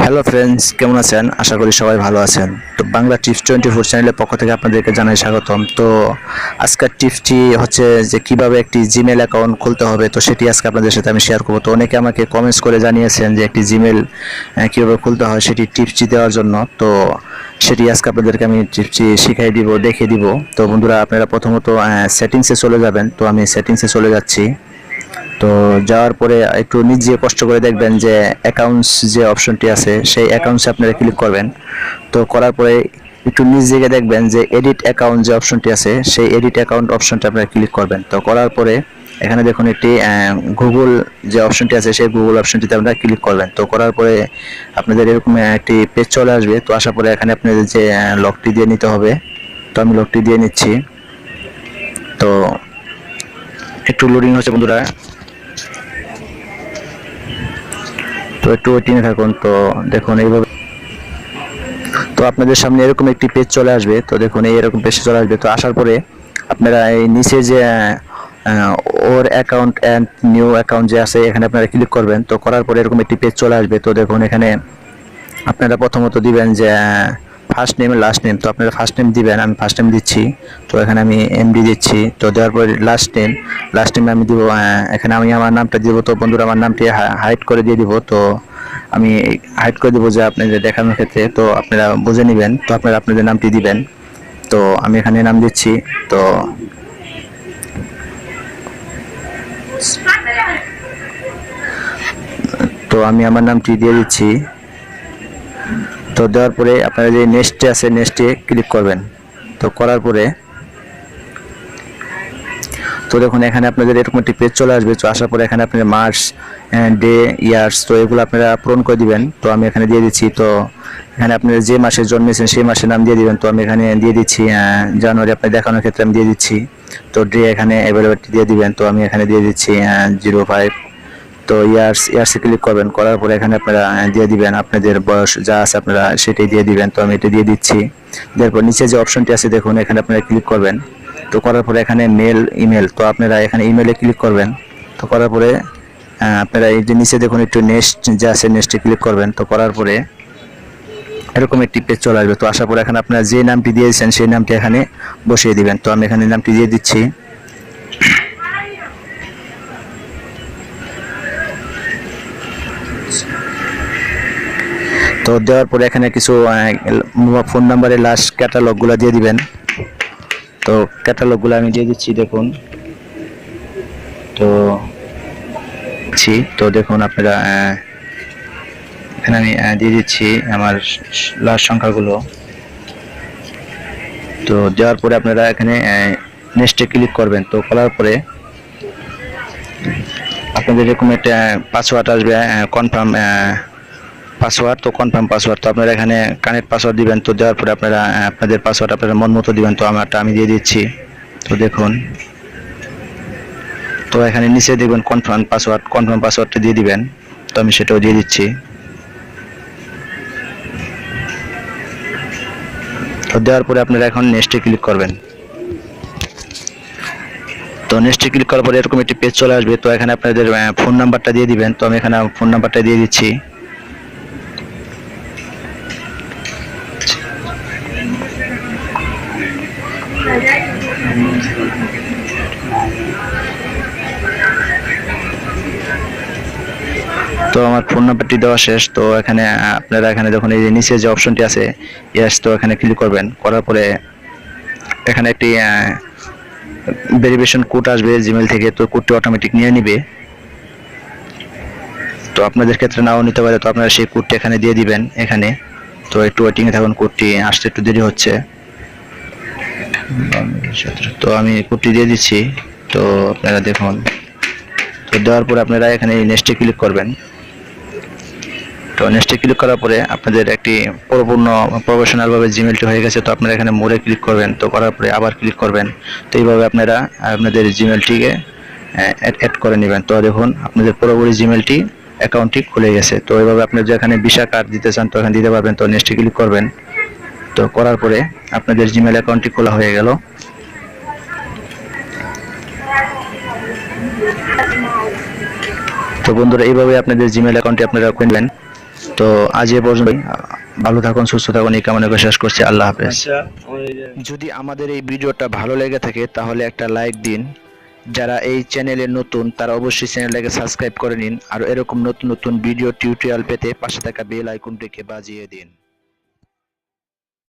Hello friends, কেমন আছেন? আশা করি সবাই ভালো আছেন। তো বাংলা টিপস 24 চ্যানেলের পক্ষ থেকে আপনাদেরকে জানাই স্বাগতম। তো আজকের টিপসটি হচ্ছে যে কিভাবে একটি জিমেল অ্যাকাউন্ট খুলতে হবে, তো সেটি আজকে আপনাদের সাথে আমি শেয়ার করব। তো অনেকে আমাকে কমেন্টস করে জানিয়েছেন যে একটি জিমেল কীভাবে খুলতে হয় সেটি টিপসটি দেওয়ার জন্য। তো সেটি আজকে আপনাদেরকে আমি টিপসটি শিখিয়ে দিব, দেখিয়ে দিব। তো বন্ধুরা, আপনারা প্রথমত সেটিংসে চলে যাবেন। তো আমি সেটিংসে চলে যাচ্ছি। তো যাওয়ার পরে একটু নিজে কষ্ট করে দেখবেন যে অ্যাকাউন্টস যে অপশনটি আছে সেই অ্যাকাউন্টসে আপনারা ক্লিক করবেন। তো করার পরে একটু নিচ দিকে দেখবেন যে এডিট অ্যাকাউন্ট যে অপশনটি আছে সেই এডিট অ্যাকাউন্ট অপশনটা আপনারা ক্লিক করবেন। তো করার পরে এখানে দেখুন একটি গুগল যে অপশনটি আছে সেই গুগল অপশনটিতে আপনারা ক্লিক করবেন। তো করার পরে আপনাদের এরকম একটি পেজ চলে আসবে। তো আসার পরে এখানে আপনাদের যে লকটি দিয়ে নিতে হবে। তো আমি লকটি দিয়ে নিচ্ছি। তো একটু লোডিং হচ্ছে বন্ধুরা, তো একটু ওয়েটিংয়ে থাকুন। তো দেখুন এইভাবে, তো আপনাদের সামনে এরকম একটি পেজ চলে আসবে। তো দেখুন এরকম পেজ চলে আসবে। তো আসার পরে আপনারা এই নিচে যে ওর অ্যাকাউন্ট অ্যান্ড নিউ অ্যাকাউন্ট যে আছে এখানে আপনারা ক্লিক করবেন। তো করার পরে এরকম একটি পেজ চলে আসবে। তো দেখুন এখানে আপনারা প্রথমত দিবেন যে ফার্স্ট নেম লাস্ট নেম। তো আপনারা ফার্স্ট নেম দিবেন, আমি ফার্স্ট নেম দিচ্ছি। তো এখানে আমি এমডি দিচ্ছি। তো দেওয়ার পরে লাস্ট নেম আমি দিব, এখানে আমি আমার নামটা দিব। তো বন্ধুরা, আমার নামটি হাইড করে দিয়ে দিব। তো আমি হাইড করে দেবো যে আপনাদের দেখানোর ক্ষেত্রে, তো আপনারা বুঝে নেবেন। তো আপনারা আপনাদের নামটি দিবেন। তো আমি এখানে নাম দিচ্ছি। তো তো আমি আমার নামটি দিয়ে দিচ্ছি। তো দেওয়ার পরে আপনারা যে নেক্সটে আছে নেক্সটে ক্লিক করবেন। তো করার পরে তো দেখুন এখানে আপনাদের এরকম একটি পেজ চলে আসবে। তো আসার পরে এখানে আপনাদের মার্চ, ডে, ইয়ার্স, তো এগুলো আপনারা পূরণ করে দিবেন। তো আমি এখানে দিয়ে দিচ্ছি। তো এখানে আপনারা যে মাসে জন্মেছেন সেই মাসের নাম দিয়ে দিবেন। তো আমি এখানে দিয়ে দিচ্ছি জানুয়ারি, আপনার দেখানোর ক্ষেত্রে আমি দিয়ে দিচ্ছি। তো ডে এখানে অ্যাভেলেবিলিটি দিয়ে দিবেন। তো আমি এখানে দিয়ে দিচ্ছি 05। তো ইয়ার্সে ক্লিক করবেন। করার পরে এখানে আপনারা দিয়ে দিবেন আপনাদের বয়স যা আছে আপনারা সেটাই দিয়ে দিবেন। তো আমি এটা দিয়ে দিচ্ছি। তারপর নিচে যে অপশনটি আছে দেখুন এখানে আপনারা ক্লিক করবেন। তো করার পরে এখানে মেল ইমেল, তো আপনারা এখানে ইমেলে ক্লিক করবেন। তো করার পরে আপনারা এই যে নিচে দেখুন একটু নেক্সট যে আছে নেক্সটে ক্লিক করবেন। তো করার পরে এরকম একটি পেজ চলে আসবে। তো আসার পরে এখানে আপনারা যে নামটি দিয়েছেন সেই নামটি এখানে বসিয়ে দিবেন। তো আমি এখানে নামটি দিয়ে দিচ্ছি। তো দেওয়ার পরে এখানে কিছু ফোন নাম্বারের লাস্ট ক্যাটালগুলো দিয়ে দিবেন। তো ক্যাটালগুলো আমি দিয়ে দিচ্ছি দেখুন। তো দেখুন আপনারা এখানে আমি দিয়ে দিচ্ছি আমার লাস্ট সংখ্যাগুলো। তো দেওয়ার পরে আপনারা এখানে নেক্সটে ক্লিক করবেন। তো করার পরে আপনাদের এরকম একটা পাসওয়ার্ড আসবে, কনফার্ম পাসওয়ার্ড। তো কনফার্ম পাসওয়ার্ড, তো আপনারা এখানে কানেক্ট পাসওয়ার্ড দিবেন। তো দেওয়ার পরে আপনারা আপনাদের পাসওয়ার্ড আপনারা মন মতো দিবেন। তো আমারটা আমি দিয়ে দিচ্ছি। তো দেখুন, তো এখানে নিচে দেখবেন কনফার্ম পাসওয়ার্ডটা দিয়ে দিবেন। তো আমি সেটাও দিয়ে দিচ্ছি। তো দেওয়ার পরে আপনারা এখন নেক্সটে ক্লিক করবেন। তো নেক্সটে ক্লিক করার পরে এরকম একটি পেজ চলে আসবে। তো এখানে আপনাদের ফোন নাম্বারটা দিয়ে দিবেন। তো আমি এখানে ফোন নাম্বারটা দিয়ে দিচ্ছি। তো আমার ফোন নাম্বারটি দেওয়া শেষ। তো এখানে আপনারা এখানে দেখুন এই যে নিচে যে অপশনটি আছে ইয়েস, তো এখানে ক্লিক করবেন। করার পরে এখানে একটি ভেরিফিকেশন কোড আসবে জিমেল থেকে। তো কোডটি অটোমেটিক নিয়ে নিবে। তো আপনাদের ক্ষেত্রে নাও নিতে পারে। তো আপনারা সেই কোডটি এখানে দিয়ে দিবেন এখানে। তো একটু ওয়েটিংয়ে থাকুন, কোডটি আসতে একটু দেরি হচ্ছে। তো আমি কোডটি দিয়ে দিচ্ছি। তো আপনারা দেখুন। তো দেওয়ার পরে আপনারা এখানে নেক্সটে ক্লিক করবেন। তো নেক্সটে ক্লিক করার পরে আপনাদের একটি পরিপূর্ণ প্রফেশনালভাবে জিমেলটি হয়ে গেছে। তো আপনারা এখানে মোড়ে ক্লিক করবেন। তো করার পরে আবার ক্লিক করবেন। তো এইভাবে আপনারা আপনাদের জিমেলটিকে অ্যাড করে নেবেন। তো দেখুন আপনাদের পুরোপুরি জিমেলটি অ্যাকাউন্টটি খুলে গেছে। তো এইভাবে আপনি যেখানে ভিসা কার্ড দিতে চান তো এখানে দিতে পারবেন। তো নেক্সটে ক্লিক করবেন। তো করার পরে আপনাদের জিমেল অ্যাকাউন্টটি খোলা হয়ে গেল। তো বন্ধুরা, এইভাবে আপনাদের জিমেল অ্যাকাউন্টটি আপনারা খুলবেন। তো আজ এ পর্যন্ত, ভালো থাকুন, সুস্থ থাকুন, এই কামনা করে শেষ করছি। আল্লাহ হাফেজ। যদি আমাদের এই ভিডিওটা ভালো লেগে থাকে তাহলে একটা লাইক দিন। যারা এই চ্যানেলে নতুন তারা অবশ্যই চ্যানেলটাকে সাবস্ক্রাইব করে নিন। আর এরকম নতুন নতুন ভিডিও টিউটোরিয়াল পেতে পাশে থাকা বেল আইকনটিকে বাজিয়ে দিন।